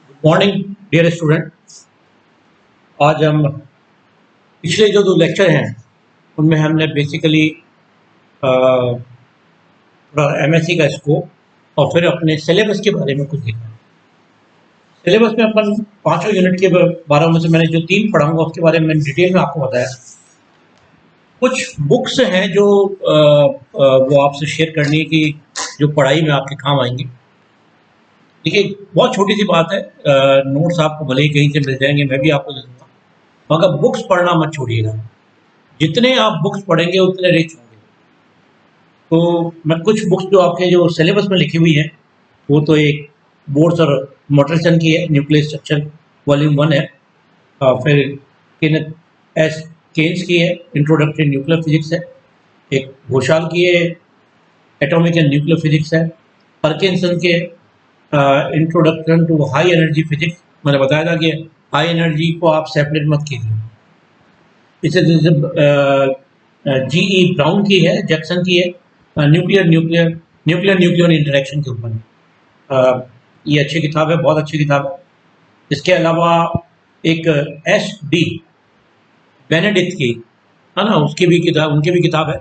Good morning dear student. आज हम पिछले जो दो लेक्चर हैं उनमें हमने बेसिकली थोड़ा एमएससी का स्कोप और फिर अपने सिलेबस के बारे में कुछ देखा है। सिलेबस में अपन पांचों यूनिट के बारे में से मैंने जो तीन पढ़ाऊंगा उसके बारे में मैंने डिटेल में आपको बताया। कुछ बुक्स हैं जो वो आपसे शेयर करनी है कि जो पढ़ाई में आपके काम आएंगी। देखिए, बहुत छोटी सी बात है, नोट्स आपको भले ही कहीं से मिल जाएंगे, मैं भी आपको दे दूंगा, मगर बुक्स पढ़ना मत छोड़िएगा। जितने आप बुक्स पढ़ेंगे उतने रिच होंगे। तो मैं कुछ बुक्स जो आपके जो सिलेबस में लिखी हुई है वो तो एक बोर्ड्स और मोटरसन की है, न्यूक्लियर स्ट्रक्चर वॉल्यूम 1 है। फिर केनेथ एस केन्स की है, इंट्रोडक्टरी न्यूक्लियर फिजिक्स है। एक घोषाल की है, एटॉमिक एंड न्यूक्लियर फिजिक्स है। परकिंसन के introduction to high energy physics, मैंने बताया था कि हाई एनर्जी को आप सेपरेट मत कीजिए। इसे जीई ब्राउन की है, जैक्सन की है, nuclear nuclear nuclear nuclear interaction के ऊपर। ये अच्छी किताब है, बहुत अच्छी किताब है। इसके अलावा एक एस डी बेनेडिक्ट की है ना, उसकी भी किताब, उनकी भी किताब है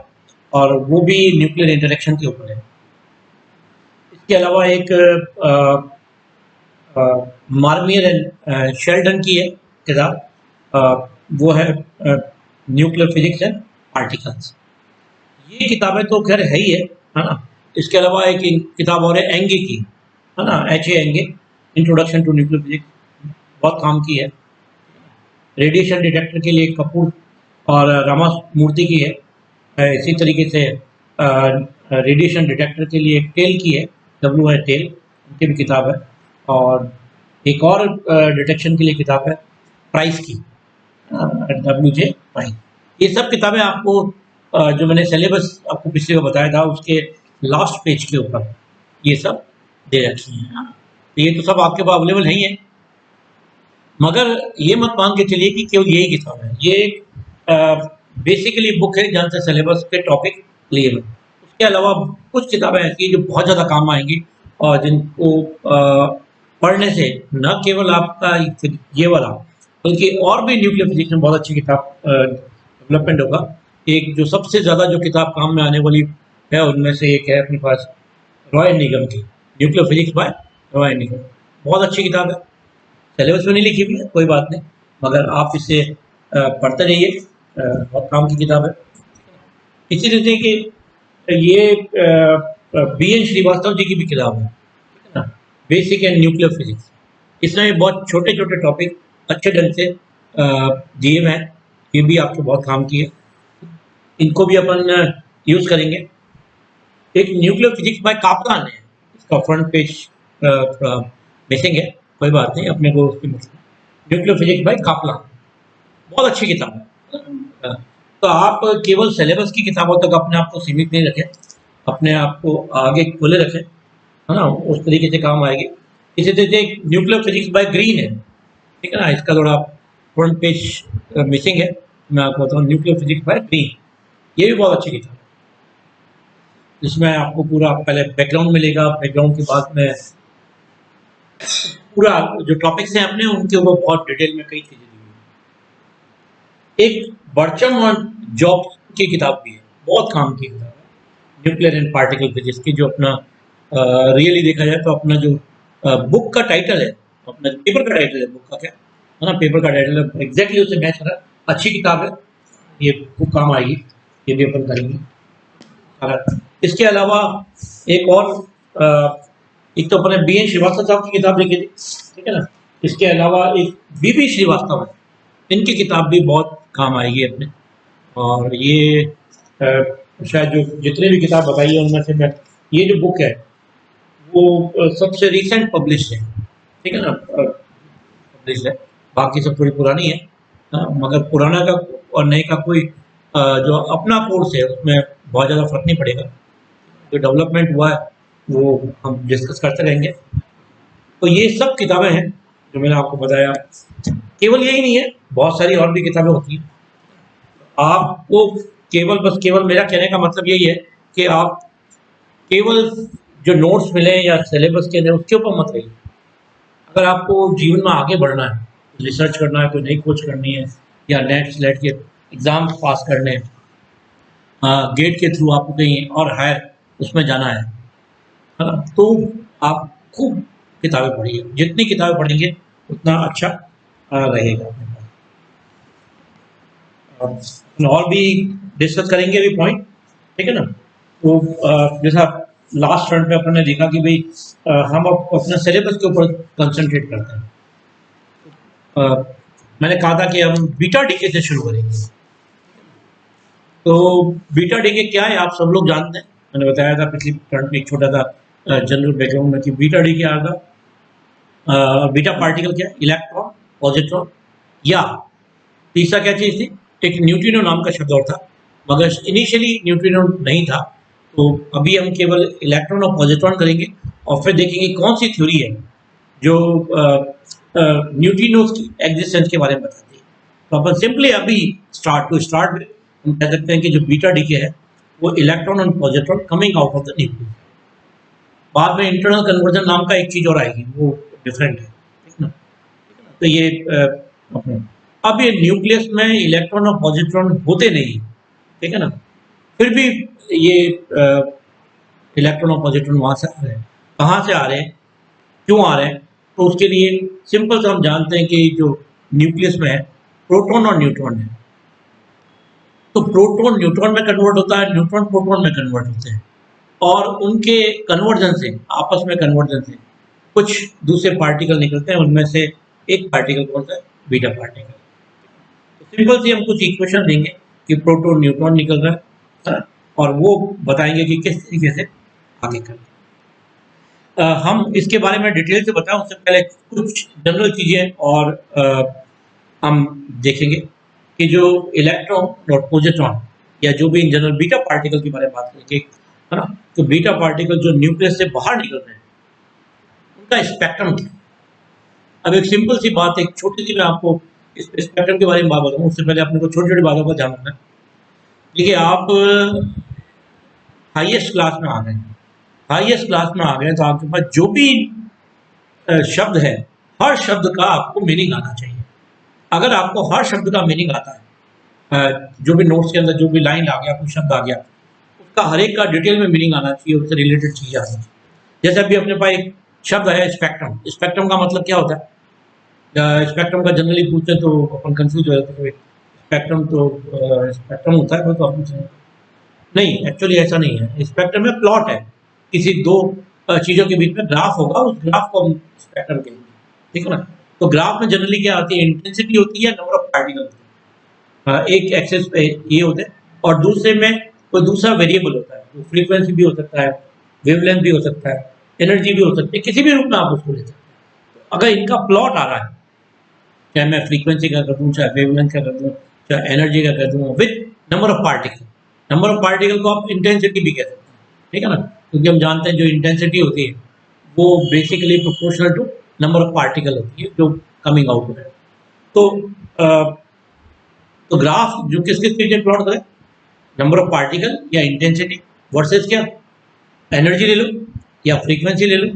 और वो भी न्यूक्लियर इंटरेक्शन के ऊपर है। इसके अलावा एक मार्मियर एंड शेल्डन की है किताब, वो है न्यूक्लियर फिजिक्स एंड पार्टिकल्स। ये किताबें तो खैर है ही है ना। इसके अलावा एक किताब और है एंगे की, है ना, H A Enge, introduction to nuclear physics, बहुत काम की है। रेडिएशन डिटेक्टर के लिए कपूर और रामामूर्ति की है। इसी तरीके से रेडिएशन डिटेक्टर के लिए टेल की है, डब्ल्यू है टेल, उनकी भी किताब है। और एक और डिटेक्शन के लिए किताब है प्राइस की, डब्ल्यू जे प्राइस। ये सब किताबें आपको जो मैंने सिलेबस आपको पिछले को बताया था उसके लास्ट पेज के ऊपर ये सब दे रखी हैं। तो ये तो सब आपके पास अवेलेबल नहीं है, मगर ये मत मान के चलिए कि केवल यही किताब है। ये एक बेसिकली बुक है जहाँ से सिलेबस के टॉपिक लिए हुए। उसके अलावा कुछ किताबें ऐसी हैं जो बहुत ज़्यादा काम आएंगी और जिनको पढ़ने से न केवल आपका ये वाला बल्कि और भी न्यूक्लियर फिजिक्स में बहुत अच्छी किताब डेवलपमेंट होगा। एक जो सबसे ज़्यादा जो किताब काम में आने वाली है उनमें से एक है अपने पास रॉय निगम की, न्यूक्लियर फिजिक्स बाय रॉय निगम। बहुत अच्छी किताब है, सिलेबस में नहीं लिखी हुई है, कोई बात नहीं, मगर आप इसे पढ़ते रहिए, बहुत काम की किताब है। इसी तरह कि ये बी एन श्रीवास्तव जी की भी किताब है ना, बेसिक एंड न्यूक्लियर फिजिक्स। इसमें बहुत छोटे छोटे टॉपिक अच्छे ढंग से दिए हुए हैं, ये भी आपके बहुत काम की है, इनको भी अपन यूज़ करेंगे। एक न्यूक्लियर फिजिक्स बाय कापलान है, इसका फ्रंट पेज थोड़ा मिसिंग है, कोई बात नहीं, अपने को उसकी न्यूक्लियर फिजिक्स बाय कापलान बहुत अच्छी किताब है। तो आप केवल सिलेबस की किताबों तक अपने आप को सीमित नहीं रखें, अपने आप को आगे खुले रखें, है ना, उस तरीके से काम आएगी। इसी तरह से एक न्यूक्लियर फिजिक्स बाय ग्रीन है, ठीक है ना, इसका थोड़ा फ्रंट पेज मिसिंग है, मैं आपको बताऊँ, न्यूक्लियर फिजिक्स बाय ग्रीन, ये भी बहुत अच्छी किताब है, जिसमें आपको पूरा पहले बैकग्राउंड मिलेगा, बैकग्राउंड के बाद में पूरा जो टॉपिक्स हैं अपने उनके ऊपर बहुत डिटेल में कई चीज़ें दी हुई है। एक बर्चम और जॉब की किताब भी है, बहुत काम की किताब है, न्यूक्लियर एंड पार्टिकल फिजिक्स की, जो अपना रियली देखा जाए तो अपना जो बुक का टाइटल है, अपना पेपर का टाइटल है, बुक का क्या है ना, पेपर का टाइटल है, एग्जैक्टली उससे मैच कर रहा है। अच्छी किताब है, ये बुक काम आएगी, ये भी अपन करेंगे। इसके अलावा एक और एक तो अपने बी एन श्रीवास्तव साहब की किताब लिखी थी, ठीक है ना, इसके अलावा एक बी बी श्रीवास्तव है, इनकी किताब भी बहुत काम आएगी अपने। और ये शायद जो जितने भी किताब बताई है उनमें से मैं ये जो बुक है वो सबसे रिसेंट पब्लिश है, ठीक है ना, पब्लिश है, बाकी सब थोड़ी पुरानी है, मगर पुराना का और नए का कोई जो अपना कोर्स है उसमें बहुत ज़्यादा फर्क नहीं पड़ेगा। जो डेवलपमेंट हुआ है वो हम डिस्कस करते रहेंगे। तो ये सब किताबें हैं जो मैंने आपको बताया, केवल यही नहीं है, बहुत सारी और भी किताबें होती हैं। आपको केवल मेरा कहने का मतलब यही है कि आप केवल जो नोट्स मिले या सिलेबस के अंदर उसके ऊपर मत रहिए, अगर आपको जीवन में आगे बढ़ना है, रिसर्च करना है, कोई नई खोज करनी है, या नेट स्लेट के एग्ज़ाम पास करने हैं, गेट के थ्रू आपको कहीं और हायर उसमें जाना है ना? तो आप खूब किताबें पढ़िए, जितनी किताबें पढ़ेंगे उतना अच्छा रहेगा अपने पास। और भी डिस्कस करेंगे अभी पॉइंट, ठीक है ना? तो जैसा लास्ट फ्रंट पे अपन ने देखा कि भाई हम अपने सिलेबस के ऊपर कंसंट्रेट करते हैं। मैंने कहा था कि हम बीटा डीके से शुरू करेंगे। तो बीटा डीके क्या है आप सब लोग जानते हैं, मैंने बताया था पिछली फ्रंट में एक छोटा सा जनरल बैकग्राउंड में कि बीटा डीके क्या था। बीटा पार्टिकल क्या है? इलेक्ट्रॉन, पॉजिट्रॉन, या तीसरा क्या चीज़ थी? एक न्यूट्रिनो नाम का शब्द और था, मगर इनिशियली न्यूट्रिनो नहीं था। तो अभी हम केवल इलेक्ट्रॉन और पॉजिट्रॉन करेंगे और फिर देखेंगे कौन सी थ्योरी है जो न्यूट्रिनोज की एग्जिस्टेंस के बारे में बताती है। तो अपन सिंपली अभी स्टार्ट हम कह सकते हैं कि जो बीटा डीके है वो इलेक्ट्रॉन और positron coming out of the nucleus. बाद में इंटरनल कन्वर्जन नाम का एक चीज़ और आएगी, वो डिफरेंट है, ठीक ना? तो ये अब ये न्यूक्लियस में इलेक्ट्रॉन और पॉजिट्रॉन होते नहीं, ठीक है ना? फिर भी ये इलेक्ट्रॉन और पॉजिट्रॉन वहाँ से आ रहे हैं। कहाँ से आ रहे हैं, क्यों आ रहे हैं? तो उसके लिए सिंपल से हम जानते हैं कि जो न्यूक्लियस में है प्रोटॉन और न्यूट्रॉन है। तो प्रोटॉन न्यूट्रॉन में कन्वर्ट होता है, न्यूट्रॉन प्रोटॉन में कन्वर्ट होते हैं, और उनके कन्वर्जन से, आपस में कन्वर्जन से कुछ दूसरे पार्टिकल निकलते हैं। उनमें से एक पार्टिकल कौन सा है? Beta particle. तो सिंपल सी हम कुछ इक्वेशन देंगे कि प्रोटॉन न्यूट्रॉन निकल रहा है, और वो बताएंगे कि किस तरीके से आगे करना है। हम इसके बारे में डिटेल से बताएं उससे पहले कुछ जनरल चीज़ें और हम देखेंगे कि जो इलेक्ट्रॉन और पॉजिट्रॉन या जो भी इन जनरल बीटा पार्टिकल के बारे में बात करेंगे, है ना? तो बीटा पार्टिकल जो न्यूक्लियस से बाहर निकल रहे हैं उनका स्पेक्ट्रम क्या है? अब एक सिंपल सी बात, एक छोटी सी मैं आपको इस स्पेक्ट्रम के बारे में बात बताऊँ उससे पहले अपने को छोटी छोटी बातों का ध्यान रखना है। देखिए आप हाईएस्ट क्लास में आ गए, हाईएस्ट क्लास में आ गए तो आपके पास जो भी शब्द है, हर शब्द का आपको मीनिंग आना चाहिए। अगर आपको हर शब्द का मीनिंग आता है, जो भी नोट्स के अंदर जो भी लाइन आ गया, कोई शब्द आ गया, उसका हर एक का डिटेल में मीनिंग आना चाहिए, उससे रिलेटेड चीज़ आनी चाहिए। जैसे अभी अपने पास एक शब्द है स्पेक्ट्रम। स्पेक्ट्रम का मतलब क्या होता है? स्पेक्ट्रम का जनरली पूछते हैं तो अपन कंफ्यूज हो जाते हैं। स्पेक्ट्रम तो स्पेक्ट्रम होता है तो आप नहीं, एक्चुअली ऐसा नहीं है। स्पेक्ट्रम में प्लॉट है, किसी दो चीज़ों के बीच में ग्राफ होगा, उस ग्राफ को हम स्पेक्ट्रम कहेंगे, ठीक है ना? तो ग्राफ में जनरली क्या होती है? इंटेंसिटी होती है, नंबर ऑफ पार्टिकल होते हैं। एक एक्सेस पे ये होते हैं और दूसरे में कोई दूसरा वेरिएबल होता है, तो फ्रीक्वेंसी भी हो सकता है, वेवलेंथ भी हो सकता है, एनर्जी भी हो सकती है, किसी भी रूप में आप उसको ले सकते हैं। तो अगर इनका प्लॉट आ रहा है, चाहे मैं फ्रीक्वेंसी का कर दूँ, चाहे वेवलेंथ का कर दूँ, चाहे एनर्जी का कर दूँ, with number of particle. Number of particle को आप इंटेंसिटी भी कह सकते हैं, ठीक है ना? क्योंकि हम जानते हैं जो इंटेंसिटी होती है वो basically proportional to number of particle होती है जो कमिंग आउट हो रहा है। तो ग्राफ जो किस किस चीज़ें प्लॉट करें, नंबर ऑफ पार्टिकल या इंटेंसिटी वर्सेस क्या, एनर्जी ले लो या फ्रीक्वेंसी ले लो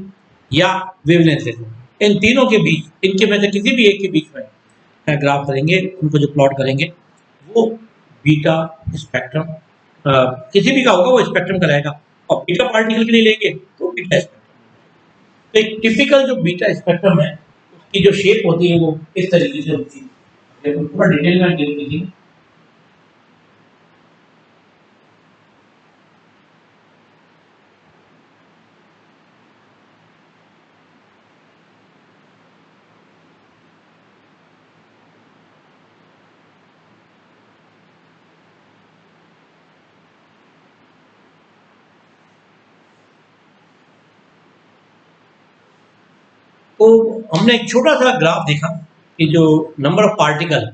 या वेवलेंथ ले लो। इन तीनों के बीच, इनके में से किसी भी एक के बीच में ग्राफ करेंगे, उनको जो प्लॉट करेंगे वो बीटा स्पेक्ट्रम, किसी भी का होगा वो स्पेक्ट्रम का रहेगा। और बीटा पार्टिकल के लिए लेंगे तो बीटा स्पेक्ट्रम। तो एक टिपिकल जो बीटा स्पेक्ट्रम है उसकी जो शेप होती है वो इस तरीके से होती है। थोड़ा डिटेल में देख लीजिए। तो हमने एक छोटा सा ग्राफ देखा कि जो नंबर ऑफ पार्टिकल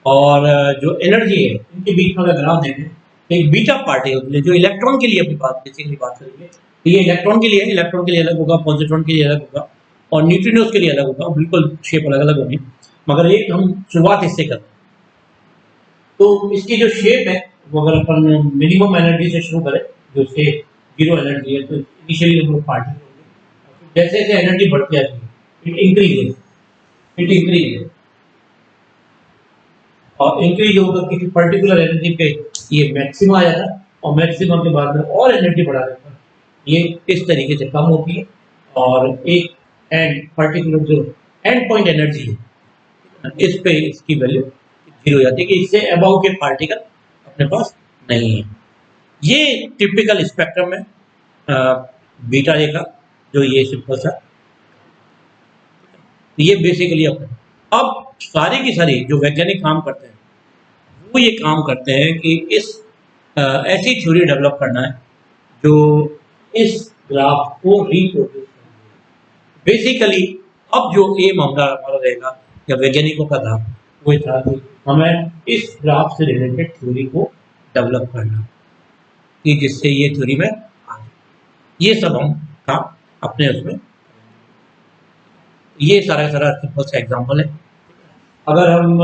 और जो एनर्जी है इनके बीच में अगर ग्राफ देखें, एक बीटा पार्टिकल के लिए, जो इलेक्ट्रॉन के लिए अपनी बात बेसिकली बात करेंगे, तो ये इलेक्ट्रॉन के लिए है, इलेक्ट्रॉन के लिए अलग होगा, पॉजिट्रॉन के लिए अलग होगा और न्यूट्रिनोज के लिए अलग होगा, बिल्कुल शेप अलग अलग होगी। मगर एक हम शुरुआत इससे करते हैं। तो इसकी जो शेप है वो अगर अपन मिनिमम एनर्जी से शुरू करें, जो से जीरो एनर्जी है, तो इनिशियली नंबर ऑफ पार्टिकल होंगे, जैसे जैसे एनर्जी बढ़ती जाती है इट इंक्रीजेस, इट इंक्रीजेस, और इंक्रीज होगा किसी पर्टिकुलर एनर्जी पे ये मैक्सिमम आ जाता है, और मैक्सिमम के बाद में और एनर्जी बढ़ा देता है, ये इस तरीके से कम होती है, और एक एंड पर्टिकुलर जो एंड पॉइंट एनर्जी है इस पे इसकी वैल्यू जीरो हो जाती है कि इससे अबव के पार्टिकल अपने पास नहीं है। ये टिपिकल स्पेक्ट्रम है बीटा रे का, जो ये सिंपल सा, ये बेसिकली अपने अब सारी की सारी जो वैज्ञानिक काम करते हैं वो ये काम करते हैं कि इस ऐसी थ्योरी डेवलप करना है जो इस ग्राफ को रिप्रोड्यूस करे। बेसिकली अब जो एम हमारा रहेगा या वैज्ञानिकों का था वो था कि हमें इस ग्राफ से रिलेटेड थ्योरी को डेवलप करना कि जिससे ये थ्योरी में आ जाए। ये सब हम काम अपने उसमें, ये सारा सिंपल सा एग्जांपल है। अगर हम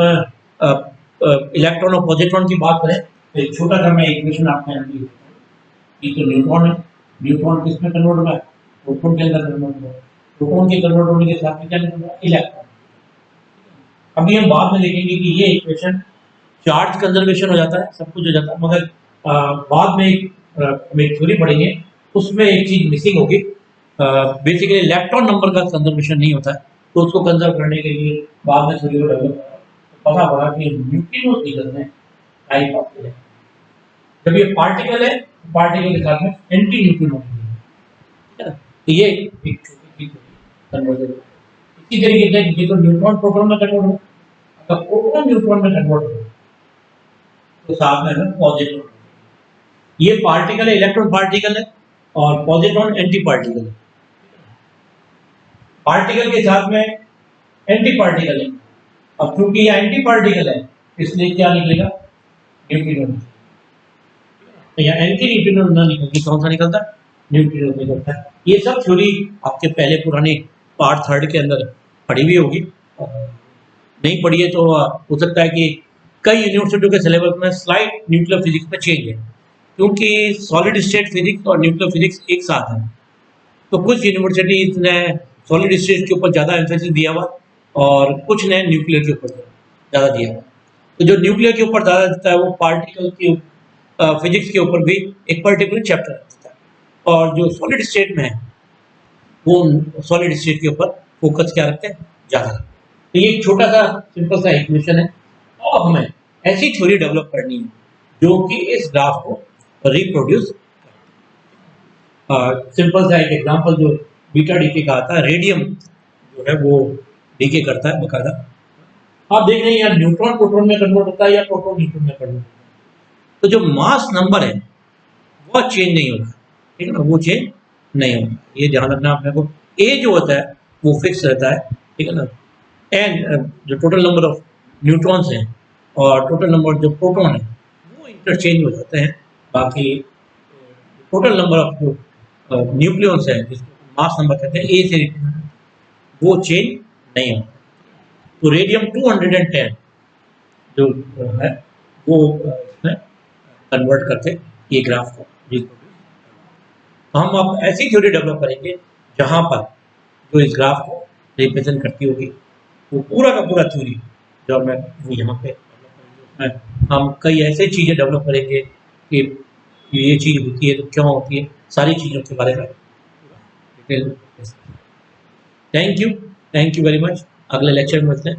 इलेक्ट्रॉन और पॉजिट्रॉन की बात करें तो एक छोटा सा मैं इक्वेशन आपके यहाँ ये तो न्यूट्रॉन है, न्यूट्रॉन किस में कन्वर्ट होगा है, प्रोटॉन के अंदर कन्वर्ट होगा, प्रोटॉन के कन्वर्ट होने के साथ में क्या होगा, इलेक्ट्रॉन। अभी हम बाद में देखेंगे कि ये इक्वेशन चार्ज कंजर्वेशन हो जाता है, सब कुछ हो जाता है, मगर बाद में हम एक थ्योरी पढ़ेंगे उसमें एक चीज मिसिंग होगी, बेसिकली इलेक्ट्रॉन नंबर का कंजर्वेशन नहीं होता है, तो उसको कंजर्व करने के लिए बाद में थ्योरी को डेवलप पता पड़ा कि न्यूट्रिनो निकलते हैं टाइप ऑफ इलेक्ट्रॉन। जब ये पार्टिकल है, पार्टिकल के साथ में एंटी न्यूट्रिनो है, तो ये एक छोटी सी कन्वर्जन है। इसी तरीके से ये तो न्यूट्रॉन प्रोटॉन में कन्वर्ट हो, अगर प्रोटॉन न्यूट्रॉन में कन्वर्ट हो तो साथ में है पॉजिट्रॉन। ये पार्टिकल है, इलेक्ट्रॉन पार्टिकल है, और पॉजिट्रॉन एंटी पार्टिकल है। पार्टिकल के साथ में एंटी पार्टिकल है, अब क्योंकि ये एंटी पार्टिकल है इसलिए क्या निकलेगा, न्यूट्रिनो। या एंटी न्यूट्रिनो ना निकल के कौन सा निकलता है, न्यूट्रिनो निकलता है। ये सब थ्योरी आपके पहले पुराने पार्ट थर्ड के अंदर पढ़ी हुई होगी, नहीं पढ़ी है तो हो सकता है कि कई यूनिवर्सिटियों के सिलेबस में स्लाइड न्यूक्लियर फिजिक्स में चेंज है, क्योंकि सॉलिड स्टेट फिजिक्स और न्यूक्लियर फिजिक्स एक साथ है। तो कुछ यूनिवर्सिटीज ने सॉलिड स्टेट के ऊपर ज़्यादा एम्फेसिस दिया हुआ और कुछ ने न्यूक्लियर के ऊपर ज़्यादा दिया हुआ। तो जो न्यूक्लियर के ऊपर ज़्यादा देता है वो पार्टिकल की फिजिक्स के ऊपर भी एक पर्टिकुलर चैप्टर देता है, और जो सॉलिड स्टेट में है वो सॉलिड स्टेट के ऊपर फोकस क्या रखते हैं, ज़्यादा। तो ये एक छोटा सा सिंपल सा इक्वेशन है, और हमें ऐसी थ्योरी डेवलप करनी है जो कि इस ग्राफ को रिप्रोड्यूस। सिंपल सा एक एग्जांपल जो बीटा डीके का आता है, रेडियम जो है वो डीके करता है बकायदा। आप देख रहे हैं यार न्यूट्रॉन प्रोटॉन में कन्वर्ट होता है या प्रोटॉन न्यूट्रॉन में कन्वर्ट होता है, तो जो मास नंबर है वो चेंज नहीं होता, ठीक है ना, वो चेंज नहीं होता, ये ध्यान रखना अपने को। ए जो होता है वो फिक्स रहता है, ठीक है ना, एंड जो टोटल नंबर ऑफ न्यूट्रॉन्स हैं और टोटल नंबर जो प्रोटॉन है वो इंटरचेंज हो जाते हैं। बाकी टोटल नंबर ऑफ जो न्यूक्लियॉन्स है जिसको मास नंबर कहते हैं, ए से वो चेंज नहीं होता। तो रेडियम 210 जो है वो इसमें कन्वर्ट करके ये ग्राफ को रिप्रोड्यूस। तो हम अब ऐसी थ्योरी डेवलप करेंगे जहाँ पर जो इस ग्राफ को रिप्रेजेंट करती होगी, वो पूरा का पूरा थ्योरी जो मैं वो यहाँ पे हम कई ऐसे चीज़ें डेवलप करेंगे कि ये चीज़ होती है तो क्यों होती है, सारी चीज़ों के बारे में detail. Thank you very much, अगले लेक्चर में मिलते हैं।